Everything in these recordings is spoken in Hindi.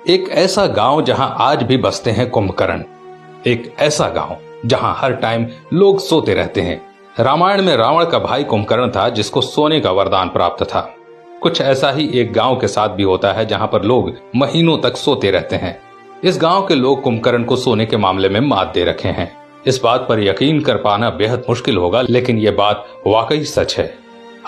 एक ऐसा गांव जहां आज भी बसते हैं कुंभकर्ण। एक ऐसा गांव जहां हर टाइम लोग सोते रहते हैं। रामायण में रावण का भाई कुंभकर्ण था जिसको सोने का वरदान प्राप्त था। कुछ ऐसा ही एक गांव के साथ भी होता है जहां पर लोग महीनों तक सोते रहते हैं। इस गांव के लोग कुंभकर्ण को सोने के मामले में मात दे रखे हैं। इस बात पर यकीन कर पाना बेहद मुश्किल होगा, लेकिन ये बात वाकई सच है।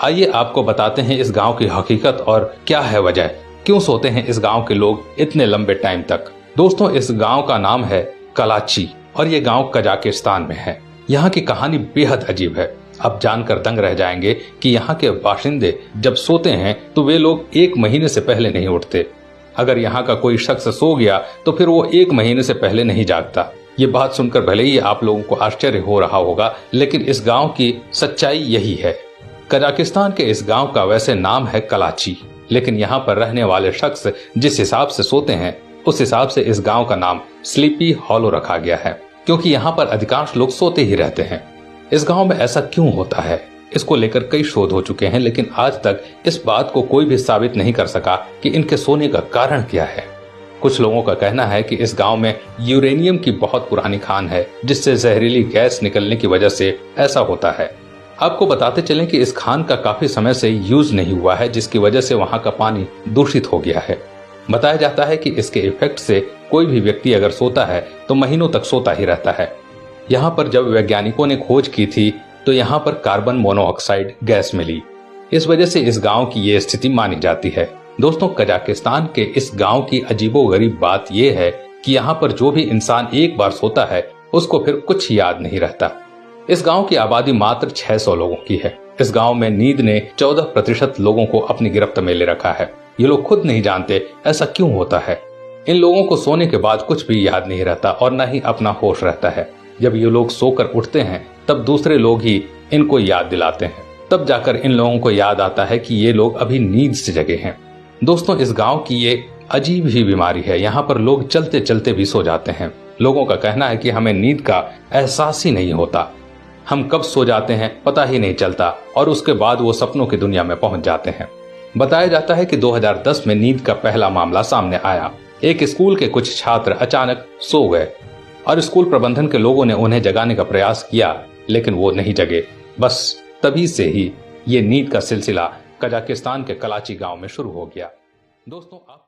आइए आपको बताते हैं इस गांव की हकीकत और क्या है वजह, क्यों सोते हैं इस गांव के लोग इतने लंबे टाइम तक। दोस्तों, इस गांव का नाम है कलाची और ये गांव कजाकिस्तान में है। यहाँ की कहानी बेहद अजीब है। आप जानकर दंग रह जाएंगे कि यहाँ के बाशिंदे जब सोते हैं तो वे लोग 1 महीने से पहले नहीं उठते। अगर यहाँ का कोई शख्स सो गया तो फिर वो 1 महीने से पहले नहीं जागता। ये बात सुनकर भले ही आप लोगों को आश्चर्य हो रहा होगा, लेकिन इस गांव की सच्चाई यही है। कजाकिस्तान के इस गांव का वैसे नाम है कलाची, लेकिन यहाँ पर रहने वाले शख्स जिस हिसाब से सोते हैं उस हिसाब से इस गांव का नाम स्लीपी हॉलो रखा गया है, क्योंकि यहाँ पर अधिकांश लोग सोते ही रहते हैं। इस गांव में ऐसा क्यों होता है, इसको लेकर कई शोध हो चुके हैं, लेकिन आज तक इस बात को कोई भी साबित नहीं कर सका कि इनके सोने का कारण क्या है। कुछ लोगों का कहना है कि इस गांव में यूरेनियम की बहुत पुरानी खान है, जिससे जहरीली गैस निकलने की वजह से ऐसा होता है। आपको बताते चलें कि इस खान का काफी समय से यूज नहीं हुआ है, जिसकी वजह से वहां का पानी दूषित हो गया है। बताया जाता है कि इसके इफेक्ट से कोई भी व्यक्ति अगर सोता है तो महीनों तक सोता ही रहता है। यहाँ पर जब वैज्ञानिकों ने खोज की थी तो यहाँ पर कार्बन मोनोऑक्साइड गैस मिली। इस वजह से इस गांव की ये स्थिति मानी जाती है। दोस्तों, कजाकिस्तान के इस गांव की अजीबोगरीब बात यह है कि यहाँ पर जो भी इंसान एक बार सोता है उसको फिर कुछ याद नहीं रहता। इस गांव की आबादी मात्र 600 लोगों की है। इस गांव में नींद ने 14% लोगों को अपनी गिरफ्त में ले रखा है। ये लोग खुद नहीं जानते ऐसा क्यों होता है। इन लोगों को सोने के बाद कुछ भी याद नहीं रहता और न ही अपना होश रहता है। जब ये लोग सोकर उठते हैं तब दूसरे लोग ही इनको याद दिलाते हैं। तब जाकर इन लोगों को याद आता है कि ये लोग अभी नींद से जगे हैं। दोस्तों, इस गांव की ये अजीब ही बीमारी है। यहाँ पर लोग चलते चलते भी सो जाते हैं। लोगों का कहना है कि हमें नींद का एहसास ही नहीं होता। हम कब सो जाते हैं पता ही नहीं चलता और उसके बाद वो सपनों की दुनिया में पहुंच जाते हैं। बताया जाता है कि 2010 में नींद का पहला मामला सामने आया। एक स्कूल के कुछ छात्र अचानक सो गए और स्कूल प्रबंधन के लोगों ने उन्हें जगाने का प्रयास किया, लेकिन वो नहीं जगे। बस तभी से ही ये नींद का सिलसिला कजाकिस्तान के कलाची गांव में शुरू हो गया। दोस्तों, आप